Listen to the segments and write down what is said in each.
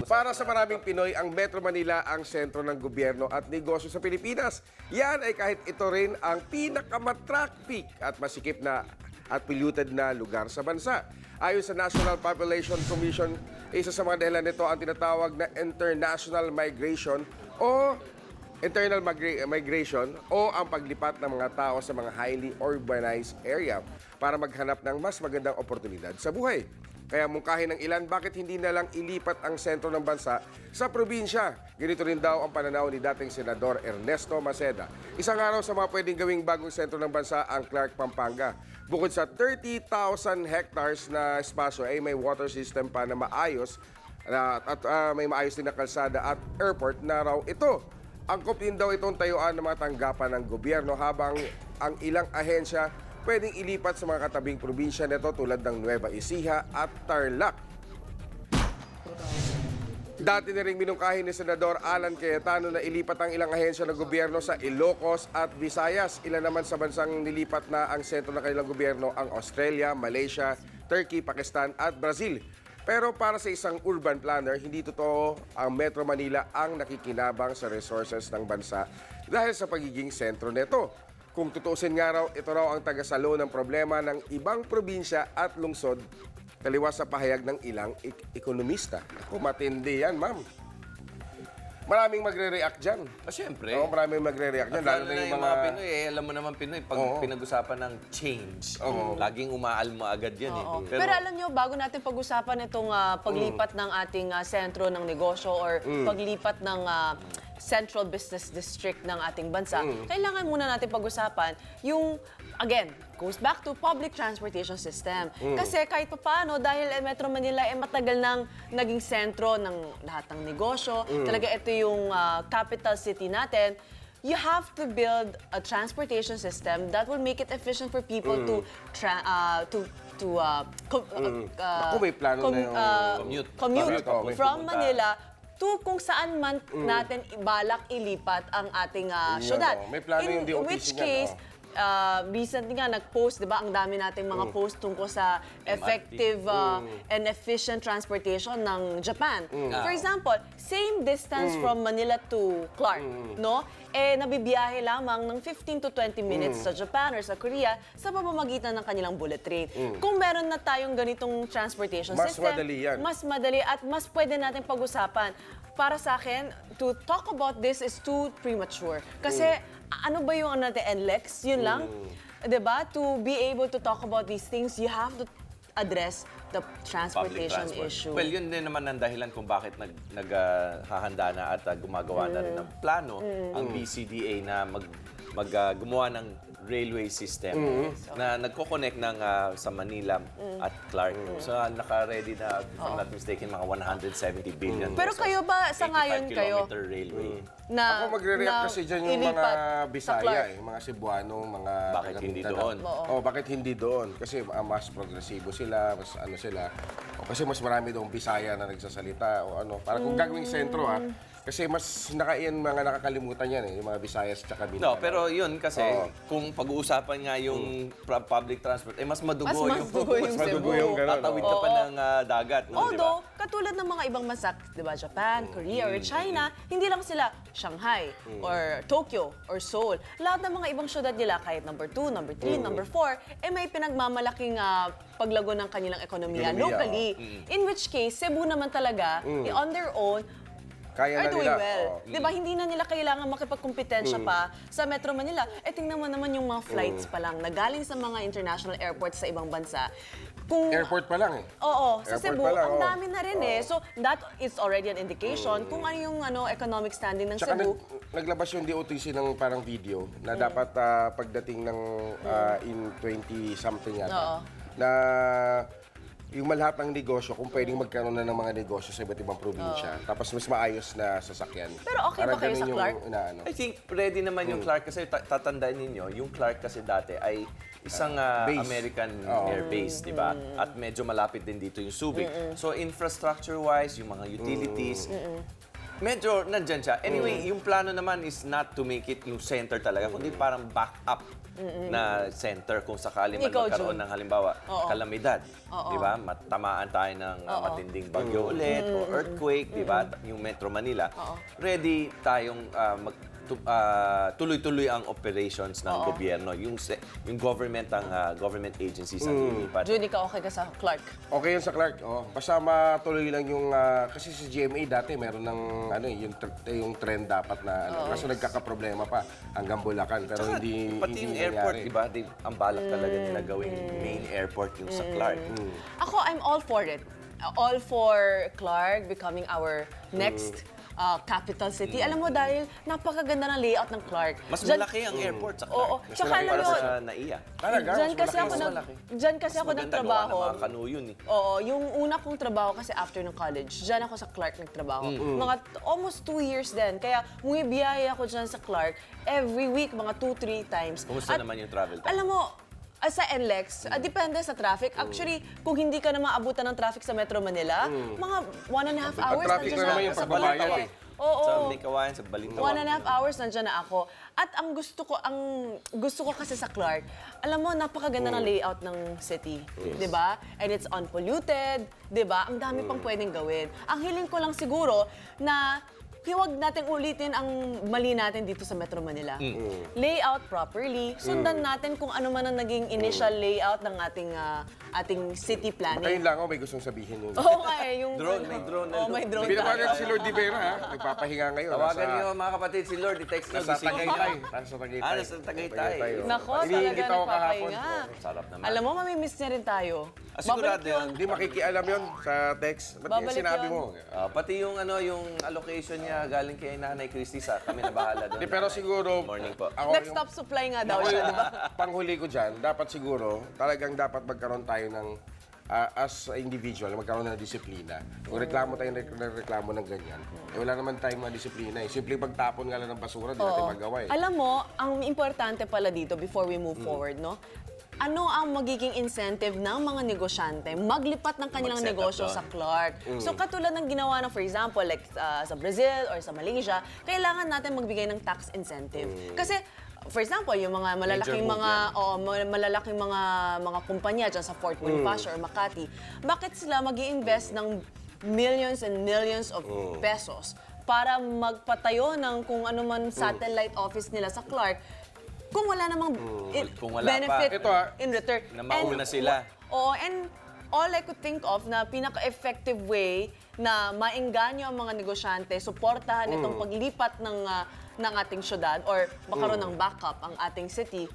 Para sa maraming Pinoy, ang Metro Manila ang sentro ng gobyerno at negosyo sa Pilipinas. Yan ay kahit ito rin ang pinakamatraffic at masikip na at polluted na lugar sa bansa. Ayon sa National Population Commission, isa sa mga dahilan nito ang tinatawag na international migration o ang paglipat ng mga tao sa mga highly urbanized area para maghanap ng mas magandang oportunidad sa buhay. Kaya mungkahin ng ilan, bakit hindi na lang ilipat ang sentro ng bansa sa probinsya? Ganito rin daw ang pananaw ni dating Senador Ernesto Maceda. Isang araw sa mga pwedeng gawing bagong sentro ng bansa ang Clark, Pampanga. Bukod sa 30,000 hectares na espasyo ay may water system pa na maayos at may maayos din na kalsada at airport na raw ito. Angkop din daw itong tayuan ng mga tanggapan ng gobyerno habang ang ilang ahensya pwedeng ilipat sa mga katabing probinsya nito tulad ng Nueva Ecija at Tarlac. Dati na rin minungkahi ni Senador Alan Cayetano na ilipat ang ilang ahensya ng gobyerno sa Ilocos at Visayas. Ilan naman sa bansang nilipat na ang sentro ng kanilang gobyerno ang Australia, Malaysia, Turkey, Pakistan at Brazil. Pero para sa isang urban planner, hindi totoo ang Metro Manila ang nakikinabang sa resources ng bansa dahil sa pagiging sentro nito. Kung tutuusin nga raw, ito raw ang tagasalo ng problema ng ibang probinsya at lungsod, taliwas sa pahayag ng ilang ekonomista. Ako, matindi yan, ma'am. Maraming magre-react dyan. Siyempre. Oo, maraming magre-react dyan. Lalo na yung mga Pinoy, alam mo naman Pinoy, pag pinag-usapan ng change, laging umaalma agad yan. Pero alam nyo, bago natin pag-usapan itong paglipat ng ating sentro ng negosyo or paglipat ng Central Business District ng ating bansa, kailangan muna natin pag-usapan yung, again, goes back to public transportation system. Kasi kahit pa paano, dahil Metro Manila ay matagal nang naging sentro ng lahat ng negosyo, talaga ito yung capital city natin, you have to build a transportation system that will make it efficient for people to may plano na yung commute from Manila to kung saan man natin ibalak ilipat ang ating syudad. May plano yung DOTC in which case, recently nga nag-post, di ba, ang dami nating mga post tungkol sa effective and efficient transportation ng Japan. For example, same distance from Manila to Clark, no? Nabibiyahe lamang ng 15 to 20 minutes sa Japan or sa Korea sa pamamagitan ng kanilang bullet train. Kung meron na tayong ganitong transportation system, madali yan. Mas madali at mas pwede natin pag-usapan. Para sa akin, to talk about this is too premature. Kasi ano ba yung natin, NLEX? Yun lang. Diba? To be able to talk about these things, you have to address the transportation issue. Well, yun din naman ang dahilan kung bakit naghahanda na at gumagawa na rin ng plano ang BCDA na gumawa ng railway system na nagko-connect ng sa Manila at Clark. So, naka-ready na, if I'm not mistaken, mga 170 billion. Pero kayo ba, sa ngayon kayo, 85-kilometer railway. Ako magre-react kasi dyan yung mga Bisaya, yung mga Cebuano, mga Bakit hindi doon? Bakit hindi doon? Kasi mas progresibo sila, mas ano sila. Kasi mas marami doon Bisaya na nagsasalita o ano. Para kung gagawing sentro kasi mas mga nakakalimutan yan yung mga Visayas at Mindanao. No, pero yun kasi kung pag-uusapan nga yung public transport, mas madugo yung madugo yung gano'n. Tatawid ka pa ng dagat. Although, katulad ng mga ibang bansa, di ba, Japan, Korea, or China, hindi lang sila Shanghai, or Tokyo, or Seoul. Lahat ng mga ibang syudad nila, kahit number 2, number 3, number 4, may pinagmamalaking paglago ng kanilang ekonomiya locally. In which case, Cebu naman talaga, on their own, Kaya are doing nila. well. Diba, hindi na nila kailangan makipagkompetensya pa sa Metro Manila. Tingnan mo naman yung mga flights pa lang na galing sa mga international airports sa ibang bansa. Airport pa lang Oo, sa Airport Cebu, pa lang, ang dami na rin So, that is already an indication kung ano yung economic standing ng Tsaka Cebu. naglabas yung DOTC ng parang video na dapat pagdating ng in 20-something yata, na yung malahat ng negosyo, kung pwedeng magkaroon na ng mga negosyo sa iba't ibang probinsya. Tapos mas maayos na sasakyan. Pero okay ba kayo sa Clark? I think ready naman yung Clark kasi tatandaan ninyo, yung Clark kasi dati ay isang American air base, di ba? At medyo malapit din dito yung Subic. So infrastructure-wise, yung mga utilities, medyo nandyan siya. Anyway, yung plano naman is not to make it yung center talaga, kundi parang backup na center kung sakali man Ikaw, magkaroon Jun. ng halimbawa, Oo. kalamidad. Di ba? Matamaan tayo ng matinding bagyo ulit o earthquake, di ba? Yung Metro Manila. Ready tayong tuloy-tuloy ang operations ng gobyerno. Yung government government agencies ang lilipat. Jun, ikaw okay ka sa Clark? Okay yun sa Clark. Oh, basta matuloy lang yung kasi sa GMA dati meron ng yung trend dapat na kaso nagkakaproblema pa hanggang Bulacan pero hindi Pati yung airport, nangyari. di ba? Ang balak talaga nila gawing main airport yung sa Clark. Ako, I'm all for it. All for Clark becoming our next capital city. Alam mo, dahil napakaganda ng layout ng Clark. Mas Dyan- malaki ang airport sa Clark. Oo. Mas Tsaka malaki alam para mo, sa NAIA. Talaga, Diyan mas kasi malaki. ako mas nag malaki. diyan kasi Mas ako maganda, nagtrabaho. gawa ng mga canoe yun eh. Oo, yung una kong trabaho kasi after ng college, diyan ako sa Clark nagtrabaho. Mga almost 2 years din. Kaya bumibiyaya ako diyan sa Clark every week, mga 2-3 times. Kumusta naman yung travel time? Alam mo, sa NLEX, depende sa traffic. Actually, kung hindi ka na maabutan ng traffic sa Metro Manila, mga 1.5 hours traffic nandiyan na naman na yung ako sa pagbabayad Balintawak. eh. Oo. Sa Likawayan, sa Balintawak. 1.5 hours nandiyan na ako. At ang gusto ko kasi sa Clark, alam mo, napakaganda ng layout ng city. 'Di ba? And it's unpolluted, 'di ba? Ang dami pang pwedeng gawin. Ang hiling ko lang siguro na huwag natin ulitin ang mali natin dito sa Metro Manila. Layout properly. Sundan natin kung ano man ang naging initial layout ng ating city Kayo planning. lang ako may gustong sabihin yun. Oo nga eh, yung Drone, may drone na Oo, may drone Binawagan tayo. si Lord Di Vera, ha? Nagpapahinga ngayon. Tawagan niyo mga kapatid si Lord, i-text niyo. Nasa gising Tagaytay. niyo. Nasa Tagaytay. Nasa Tagaytay. oh. Nako, Iniingit talaga ako kahapon. nagpapahinga. Sarap naman. Alam mo, mamimiss niya rin tayo. Sigurado Babalik yun. yan. Hindi makikialam yun sa text. Ba't yung Babalik sinabi yun. mo? Pati yung yung allocation niya galing kay Nanay Christy sa kami na bahala doon. Di, pero siguro, Morning po. ako Next yung stop supply nga daw siya, di ba? panghuli ko dyan, dapat siguro, talagang dapat magkaroon tayo ng, as a individual, magkaroon ng disiplina. Kung reklamo tayo ng reklamo ng ganyan, wala naman tayong mga disiplina eh. Simple pagtapon nga lang ng basura, di natin magawa eh. Alam mo, ang importante pala dito before we move forward, no? Ano ang magiging incentive ng mga negosyante maglipat ng kanilang Mag-set up negosyo doon. sa Clark? So katulad ng ginawa ng, for example, like sa Brazil or sa Malaysia, kailangan natin magbigay ng tax incentive. Kasi for example, yung mga malalaking malalaking mga kumpanya dyan sa Fort Bonifacio or Makati, bakit sila mag-i-invest ng millions and millions of pesos para magpatayo ng kung ano man satellite office nila sa Clark kung wala namang Kung wala benefit pa. Ito, in return. na mauna sila. Oo, and all I could think of na pinaka-effective way na maengganyo ang mga negosyante, suportahan itong paglipat ng ating syudad or magkaroon ng backup ang ating city,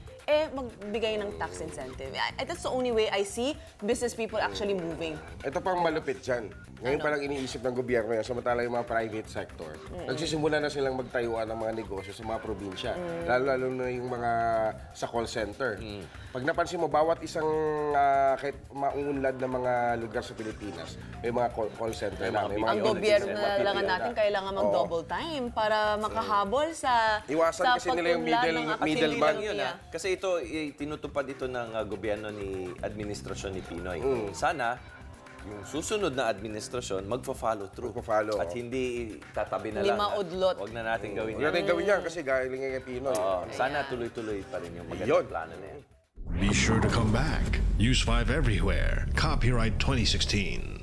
magbigay ng tax incentive. That's the only way I see business people actually moving. Ito pang malupit dyan. Ngayon parang iniisip ng gobyerno yan, samantala yung mga private sector. Nagsisimula na silang magtayuan ng mga negosyo sa mga probinsya. Lalo na yung mga sa call center. Pag napansin mo, bawat isang kahit maunlad na mga lugar sa Pilipinas, may mga call center na. May mga Ang units, gobyerno may na mga lang PPL natin na. kailangan mag-double time para makahabol sa Iwasan kasi nila yung pagtunlad ng At hindi middleman. lang yun, Kasi ito, tinutupad ito ng gobyerno ni administrasyon ni Pinoy. Sana, yung susunod na administrasyon, magpa-follow through. Magpa-follow, At hindi tatabi na lang. Lima udlot. Huwag na natin gawin Hindi natin gawin yan kasi galing nga kay Pinoy. Sana tuloy-tuloy pa rin yung Yun. magandang plano na yan. Be sure to come back. Use 5 everywhere. Copyright 2016.